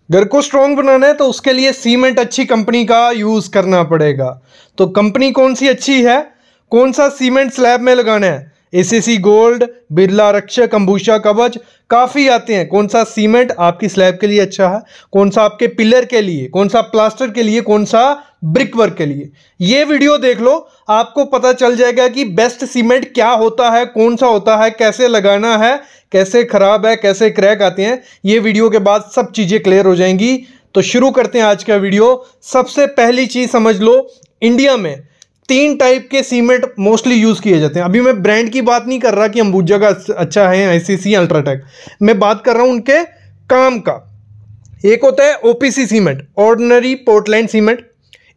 घर को स्ट्रॉन्ग बनाना है तो उसके लिए सीमेंट अच्छी कंपनी का यूज़ करना पड़ेगा। तो कंपनी कौन सी अच्छी है, कौन सा सीमेंट स्लैब में लगाना है? एसीसी गोल्ड, बिरला रक्षक, अंबुजा कवच, काफ़ी आते हैं। कौन सा सीमेंट आपकी स्लैब के लिए अच्छा है, कौन सा आपके पिलर के लिए, कौन सा प्लास्टर के लिए, कौन सा ब्रिक वर्क के लिए। ये वीडियो देख लो, आपको पता चल जाएगा कि बेस्ट सीमेंट क्या होता है, कौन सा होता है, कैसे लगाना है, कैसे खराब है, कैसे क्रैक आते हैं। ये वीडियो के बाद सब चीज़ें क्लियर हो जाएंगी। तो शुरू करते हैं आज का वीडियो। सबसे पहली चीज़ समझ लो, इंडिया में 3 टाइप के सीमेंट मोस्टली यूज़ किए जाते हैं। अभी मैं ब्रांड की बात नहीं कर रहा कि अंबुजा का अच्छा है, आईसीसी, अल्ट्राटेक। मैं बात कर रहा हूं उनके काम का। एक होता है OPC cement, ordinary Portland cement.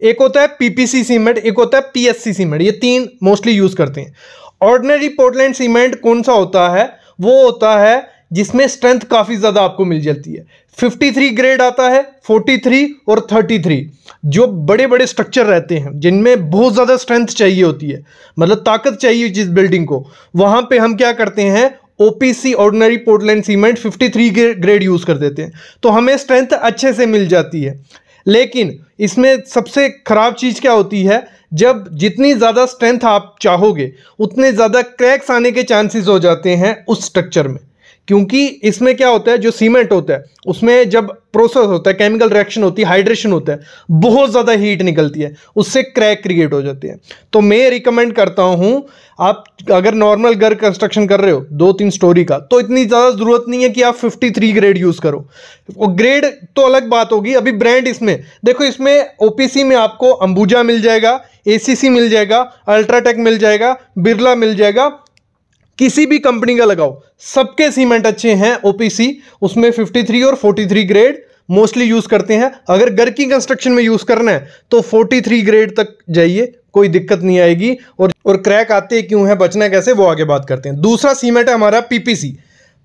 एक होता है पीपीसी सीमेंट, एक होता है पीएससी सीमेंट। ये 3 मोस्टली यूज़ करते हैं। ऑर्डिनरी पोर्टलैंड सीमेंट कौन सा होता है? वो होता है जिसमें स्ट्रेंथ काफ़ी ज़्यादा आपको मिल जाती है। 53 ग्रेड आता है, 43 और 33। जो बड़े बड़े स्ट्रक्चर रहते हैं जिनमें बहुत ज़्यादा स्ट्रेंथ चाहिए होती है, मतलब ताकत चाहिए जिस बिल्डिंग को, वहाँ पे हम क्या करते हैं, OPC ordinary Portland cement 53 grade use कर देते हैं। तो हमें स्ट्रेंथ अच्छे से मिल जाती है। लेकिन इसमें सबसे ख़राब चीज़ क्या होती है, जब जितनी ज़्यादा स्ट्रेंथ आप चाहोगे उतने ज़्यादा क्रैक्स आने के चांसेस हो जाते हैं उस स्ट्रक्चर में। क्योंकि इसमें क्या होता है, जो सीमेंट होता है उसमें जब प्रोसेस होता है, केमिकल रिएक्शन होती है, हाइड्रेशन होता है, बहुत ज़्यादा हीट निकलती है, उससे क्रैक क्रिएट हो जाते हैं। तो मैं रिकमेंड करता हूं, आप अगर नॉर्मल घर कंस्ट्रक्शन कर रहे हो 2-3 स्टोरी का, तो इतनी ज़्यादा ज़रूरत नहीं है कि आप 53 ग्रेड यूज़ करो। वो ग्रेड तो अलग बात होगी। अभी ब्रांड इसमें देखो, इसमें ओपीसी में आपको अंबुजा मिल जाएगा, एसीसी मिल जाएगा, अल्ट्राटेक मिल जाएगा, बिरला मिल जाएगा। किसी भी कंपनी का लगाओ, सबके सीमेंट अच्छे हैं। ओपीसी उसमें 53 और 43 ग्रेड मोस्टली यूज करते हैं। अगर घर की कंस्ट्रक्शन में यूज करना है तो 43 ग्रेड तक जाइए, कोई दिक्कत नहीं आएगी। और क्रैक आते क्यों है, बचना कैसे, वो आगे बात करते हैं। दूसरा सीमेंट है हमारा पीपीसी,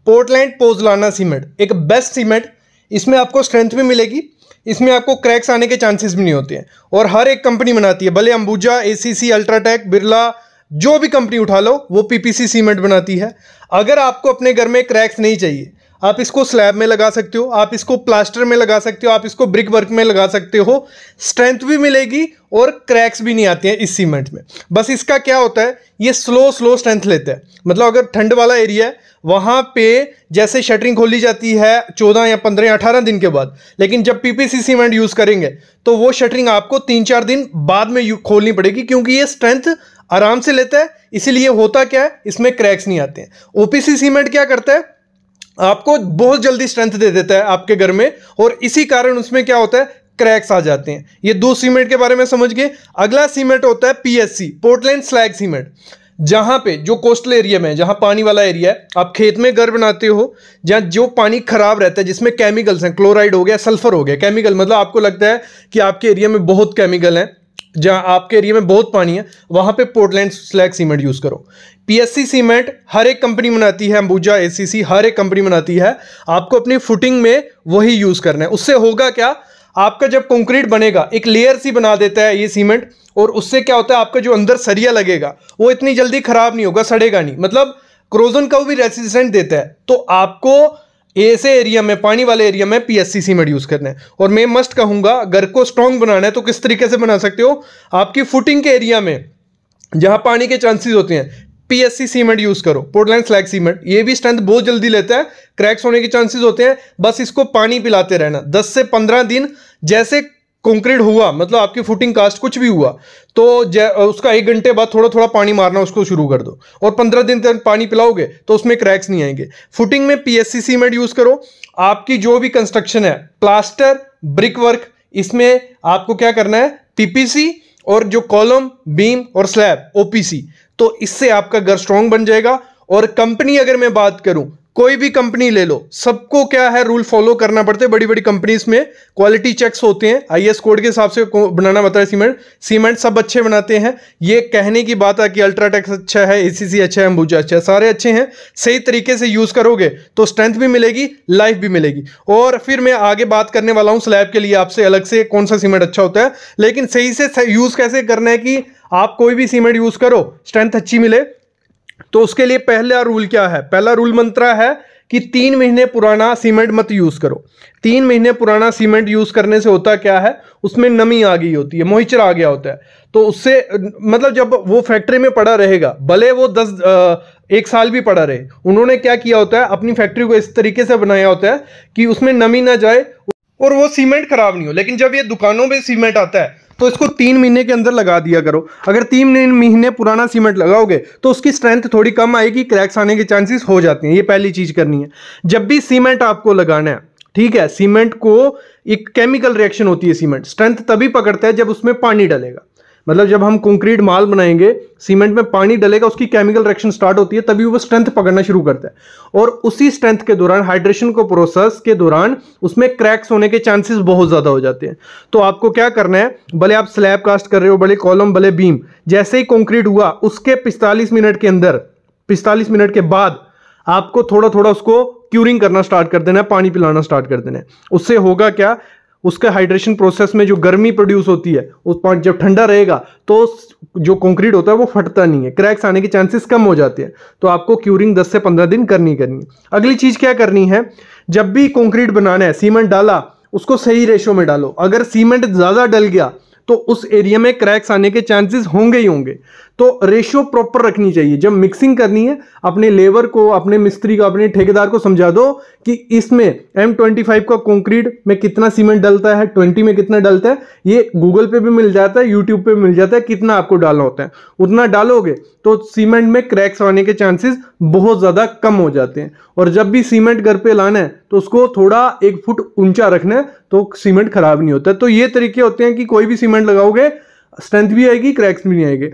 पोर्टलैंड पोज़लाना सीमेंट। एक बेस्ट सीमेंट, इसमें आपको स्ट्रेंथ भी मिलेगी, इसमें आपको क्रैक्स आने के चांसेस भी नहीं होते हैं। और हर एक कंपनी बनाती है, भले अंबुजा, एसीसी, अल्ट्राटेक, बिरला, जो भी कंपनी उठा लो वो पीपीसी सीमेंट बनाती है। अगर आपको अपने घर में क्रैक्स नहीं चाहिए, आप इसको स्लैब में लगा सकते हो, आप इसको प्लास्टर में लगा सकते हो, आप इसको ब्रिक वर्क में लगा सकते हो। स्ट्रेंथ भी मिलेगी और क्रैक्स भी नहीं आते हैं इस सीमेंट में। बस इसका क्या होता है, ये स्लो स्ट्रेंथ लेता है। मतलब अगर ठंड वाला एरिया है वहाँ पे जैसे शटरिंग खोली जाती है 14 या 15 या 18 दिन के बाद, लेकिन जब पीपीसी सीमेंट यूज़ करेंगे तो वो शटरिंग आपको 3-4 दिन बाद में खोलनी पड़ेगी, क्योंकि ये स्ट्रेंथ आराम से लेता है। इसीलिए होता क्या है, इसमें क्रैक्स नहीं आते हैं। ओपीसी सीमेंट क्या करता है, आपको बहुत जल्दी स्ट्रेंथ दे देता है आपके घर में, और इसी कारण उसमें क्या होता है, क्रैक्स आ जाते हैं। ये 2 सीमेंट के बारे में समझ गए। अगला सीमेंट होता है पीएससी, पोर्टलैंड स्लैग सीमेंट। जहां पे जो कोस्टल एरिया में, जहां पानी वाला एरिया है, आप खेत में घर बनाते हो, जहां जो पानी खराब रहता है, जिसमें केमिकल्स हैं, क्लोराइड हो गया, सल्फर हो गया, केमिकल, मतलब आपको लगता है कि आपके एरिया में बहुत केमिकल हैं, जहां आपके एरिया में बहुत पानी है, वहां पे पोर्टलैंड स्लैग सीमेंट यूज करो। पीएससी सीमेंट हर एक कंपनी बनाती है, अंबुजा, एसीसी, हर एक कंपनी बनाती है। आपको अपनी फुटिंग में वही यूज करना है। उससे होगा क्या, आपका जब कंक्रीट बनेगा एक लेयर सी बना देता है ये सीमेंट, और उससे क्या होता है, आपका जो अंदर सरिया लगेगा वो इतनी जल्दी खराब नहीं होगा, सड़ेगा नहीं, मतलब क्रोजन का भी रेसिस्टेंट देता है। तो आपको ऐसे एरिया में, पानी वाले एरिया में पीएससी सीमेंट यूज करना है। और मैं मस्ट कहूंगा, घर को स्ट्रॉन्ग बनाना है तो किस तरीके से बना सकते हो, आपकी फुटिंग के एरिया में जहां पानी के चांसेस होते हैं, पीएससी सीमेंट यूज करो, पोर्टलैंड स्लैग सीमेंट। ये भी स्ट्रेंथ बहुत जल्दी लेता है, क्रैक्स होने के चांसेस होते हैं। बस इसको पानी पिलाते रहना 10 से 15 दिन। जैसे कंक्रीट हुआ, मतलब आपकी फुटिंग कास्ट कुछ भी हुआ, तो उसका 1 घंटे बाद थोड़ा थोड़ा पानी मारना उसको शुरू कर दो, और 15 दिन तक पानी पिलाओगे तो उसमें क्रैक्स नहीं आएंगे। फुटिंग में पीएससी सीमेंट यूज करो। आपकी जो भी कंस्ट्रक्शन है, प्लास्टर, ब्रिक वर्क, इसमें आपको क्या करना है, पीपीसी, और जो कॉलम, बीम और स्लैब ओपीसी। तो इससे आपका घर स्ट्रॉन्ग बन जाएगा। और कंपनी अगर मैं बात करूं, कोई भी कंपनी ले लो, सबको क्या है, रूल फॉलो करना पड़ता है। बड़ी बड़ी कंपनीज में क्वालिटी चेक्स होते हैं, आईएस कोड के हिसाब से बनाना पड़ता है। सीमेंट सब अच्छे बनाते हैं। ये कहने की बात है कि अल्ट्राटेक अच्छा है, एसीसी अच्छा है, अंबुजा अच्छा है, सारे अच्छे हैं। सही तरीके से यूज करोगे तो स्ट्रेंथ भी मिलेगी, लाइफ भी मिलेगी। और फिर मैं आगे बात करने वाला हूं स्लैब के लिए आपसे अलग से कौन सा सीमेंट अच्छा होता है। लेकिन सही से यूज कैसे करना है कि आप कोई भी सीमेंट यूज करो, स्ट्रेंथ अच्छी मिले। तो उसके लिए पहला रूल क्या है, पहला रूल मंत्रा है कि 3 महीने पुराना सीमेंट मत यूज करो। 3 महीने पुराना सीमेंट यूज करने से होता क्या है, उसमें नमी आ गई होती है, मॉइस्चर आ गया होता है, तो उससे मतलब जब वो फैक्ट्री में पड़ा रहेगा, भले वो 1 साल भी पड़ा रहे, उन्होंने क्या किया होता है, अपनी फैक्ट्री को इस तरीके से बनाया होता है कि उसमें नमी ना जाए और वो सीमेंट खराब नहीं हो। लेकिन जब ये दुकानों में सीमेंट आता है तो इसको 3 महीने के अंदर लगा दिया करो। अगर 3 महीने पुराना सीमेंट लगाओगे तो उसकी स्ट्रेंथ थोड़ी कम आएगी, क्रैक्स आने के चांसेस हो जाते हैं। ये पहली चीज करनी है। जब भी सीमेंट आपको लगाना है, ठीक है, सीमेंट को एक केमिकल रिएक्शन होती है, सीमेंट स्ट्रेंथ तभी पकड़ता है जब उसमें पानी डलेगा। मतलब जब हम कंक्रीट माल बनाएंगे, सीमेंट में पानी डलेगा, उसकी केमिकल रिएक्शन स्टार्ट होती है, तभी वो स्ट्रेंथ पकड़ना शुरू करता है। और उसी स्ट्रेंथ के दौरान, हाइड्रेशन को प्रोसेस के दौरान, उसमें क्रैक्स होने के चांसेस बहुत ज्यादा हो जाते हैं। तो आपको क्या करना है, भले आप स्लैब कास्ट कर रहे हो, भले कॉलम, भले बीम, जैसे ही कंक्रीट हुआ उसके 45 मिनट के अंदर, 45 मिनट के बाद आपको थोड़ा थोड़ा उसको क्यूरिंग करना स्टार्ट कर देना है, पानी पिलाना स्टार्ट कर देना है। उससे होगा क्या, उसका हाइड्रेशन प्रोसेस में जो गर्मी प्रोड्यूस होती है, उस पानी जब ठंडा रहेगा तो जो कंक्रीट होता है वो फटता नहीं है, क्रैक्स आने के चांसेस कम हो जाते हैं। तो आपको क्यूरिंग 10 से 15 दिन करनी है। अगली चीज क्या करनी है, जब भी कंक्रीट बनाना है, सीमेंट डाला, उसको सही रेशो में डालो। अगर सीमेंट ज्यादा डल गया तो उस एरिया में क्रैक्स आने के चांसेस होंगे ही होंगे। तो रेशियो प्रॉपर रखनी चाहिए। जब मिक्सिंग करनी है, अपने लेबर को, अपने मिस्त्री को, अपने ठेकेदार को समझा दो कि इसमें M25 का कंक्रीट में कितना सीमेंट डलता है, 20 में कितना डलता है। ये गूगल पे भी मिल जाता है, यूट्यूब पे भी मिल जाता है, कितना आपको डालना होता है। उतना डालोगे तो सीमेंट में क्रैक्स आने के चांसेस बहुत ज्यादा कम हो जाते हैं। और जब भी सीमेंट घर पे लाना है तो उसको थोड़ा 1 फुट ऊंचा रखना है, तो सीमेंट खराब नहीं होता। तो ये तरीके होते हैं कि कोई भी सीमेंट लगाओगे, स्ट्रेंथ भी आएगी, क्रैक्स भी नहीं आएंगे।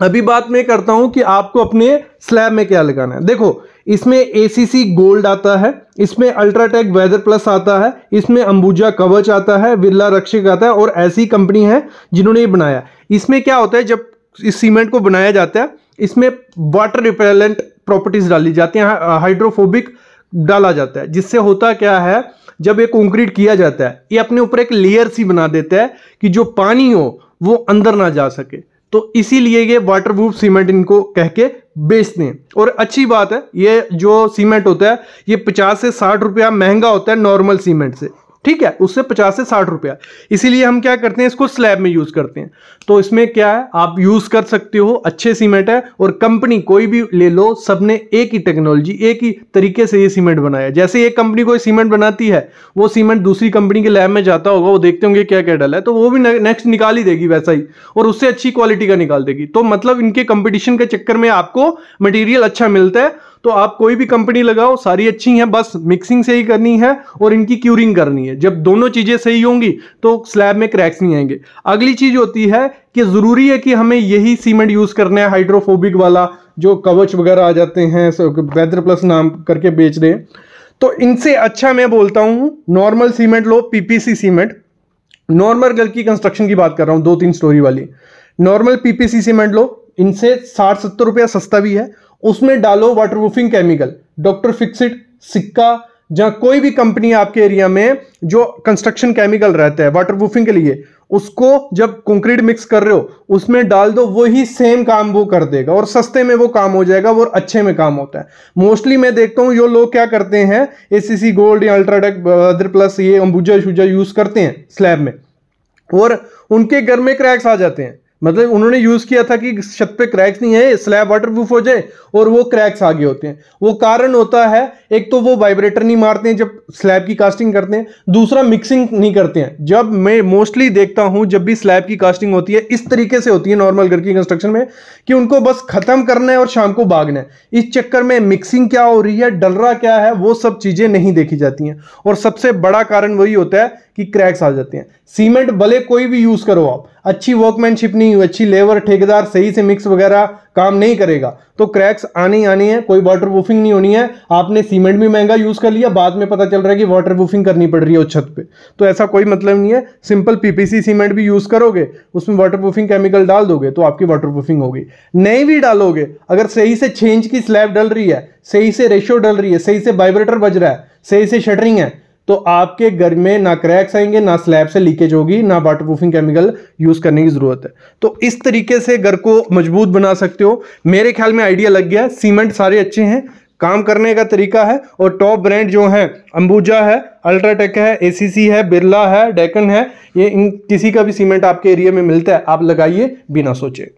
अभी बात मैं करता हूं कि आपको अपने स्लैब में क्या लगाना है। देखो, इसमें ACC गोल्ड आता है, इसमें अल्ट्राटेक वेदर प्लस आता है, इसमें अंबुजा कवच आता है, बिरला रक्षक आता है, और ऐसी कंपनी है जिन्होंने ये बनाया। इसमें क्या होता है, जब इस सीमेंट को बनाया जाता है, इसमें वाटर रिपेलेंट प्रॉपर्टीज डाली जाती हैं, हाइड्रोफोबिक डाला जाता है, जिससे होता क्या है, जब ये कंक्रीट किया जाता है, ये अपने ऊपर एक लेयर सी बना देता है कि जो पानी हो वो अंदर ना जा सके। तो इसीलिए ये वाटरप्रूफ सीमेंट इनको कह के बेचते हैं। और अच्छी बात है, ये जो सीमेंट होता है ये 50 से 60 रुपया महंगा होता है नॉर्मल सीमेंट से, ठीक है, उससे 50 से 60 रुपया। इसीलिए हम क्या करते हैं, इसको स्लैब में यूज करते हैं। तो इसमें क्या है, आप यूज कर सकते हो, अच्छे सीमेंट है। और कंपनी कोई भी ले लो, सबने एक ही टेक्नोलॉजी, एक ही तरीके से ये सीमेंट बनाया। जैसे एक कंपनी कोई सीमेंट बनाती है, वो सीमेंट दूसरी कंपनी के लैब में जाता होगा, वो देखते होंगे क्या क्या डाला है, तो वो भी नेक्स्ट निकाल ही देगी वैसा ही, और उससे अच्छी क्वालिटी का निकाल देगी। तो मतलब इनके कंपटीशन के चक्कर में आपको मटेरियल अच्छा मिलता है। तो आप कोई भी कंपनी लगाओ, सारी अच्छी हैं, बस मिक्सिंग सही करनी है और इनकी क्यूरिंग करनी है। जब दोनों चीजें सही होंगी तो स्लैब में क्रैक्स नहीं आएंगे। अगली चीज होती है कि जरूरी है कि हमें यही सीमेंट यूज करना है, हाइड्रोफोबिक वाला, जो कवच वगैरह आ जाते हैं, वेदर प्लस नाम करके बेच रहे हैं। तो इनसे अच्छा मैं बोलता हूं नॉर्मल सीमेंट लो, PPC सीमेंट। नॉर्मल घर की कंस्ट्रक्शन की बात कर रहा हूं, 2-3 स्टोरी वाली। नॉर्मल PPC सीमेंट लो, इनसे 60-70 रुपया सस्ता भी है। उसमें डालो वाटरप्रूफिंग केमिकल, डॉक्टर फिक्सिट, सिक्का, जहां कोई भी कंपनी आपके एरिया में जो कंस्ट्रक्शन केमिकल रहता है वाटरप्रूफिंग के लिए, उसको जब कंक्रीट मिक्स कर रहे हो उसमें डाल दो, वही सेम काम वो कर देगा और सस्ते में वो काम हो जाएगा, वो अच्छे में काम होता है। मोस्टली मैं देखता हूं जो लोग क्या करते हैं, ACC गोल्ड या अल्ट्राटेक वेदर प्लस, ये अंबुजा शुजा यूज करते हैं स्लैब में, और उनके घर में क्रैक्स आ जाते हैं। मतलब उन्होंने यूज किया था कि छत पे क्रैक्स नहीं है, स्लैब वाटरप्रूफ हो जाए, और वो क्रैक्स आगे होते हैं। वो कारण होता है, एक तो वो वाइब्रेटर नहीं मारते हैं जब स्लैब की कास्टिंग करते हैं, दूसरा मिक्सिंग नहीं करते हैं। जब मैं मोस्टली देखता हूं, जब भी स्लैब की कास्टिंग होती है इस तरीके से होती है नॉर्मल घर की कंस्ट्रक्शन में, कि उनको बस खत्म करना है और शाम को भागना है। इस चक्कर में मिक्सिंग क्या हो रही है, डल रहा क्या है, वो सब चीजें नहीं देखी जाती हैं। और सबसे बड़ा कारण वही होता है कि क्रैक्स आ जाते हैं। सीमेंट भले कोई भी यूज करो आप, अच्छी वर्कमैनशिप नहीं हुई, अच्छी लेबर, ठेकेदार सही से मिक्स वगैरह काम नहीं करेगा तो क्रैक्स आने ही आने हैं। कोई वाटरप्रूफिंग नहीं होनी है। आपने सीमेंट भी महंगा यूज कर लिया, बाद में पता चल रहा है कि वाटरप्रूफिंग करनी पड़ रही है उस छत पे, तो ऐसा कोई मतलब नहीं है। सिंपल PPC सीमेंट भी यूज करोगे, उसमें वाटरप्रूफिंग केमिकल डाल दोगे तो आपकी वाटरप्रूफिंग होगी। नहीं भी डालोगे, अगर सही से छेंज की स्लैब डल रही है, सही से रेशियो डल रही है, सही से वाइब्रेटर बज रहा है, सही से शटरिंग है, तो आपके घर में ना क्रैक्स आएंगे, ना स्लैब से लीकेज होगी, ना वाटरप्रूफिंग केमिकल यूज करने की जरूरत है। तो इस तरीके से घर को मजबूत बना सकते हो। मेरे ख्याल में आइडिया लग गया। सीमेंट सारे अच्छे हैं, काम करने का तरीका है। और टॉप ब्रांड जो है अंबुजा है, अल्ट्राटेक है, एसीसी है, बिरला है, डेकन है, ये इन किसी का भी सीमेंट आपके एरिया में मिलता है, आप लगाइए बिना सोचे।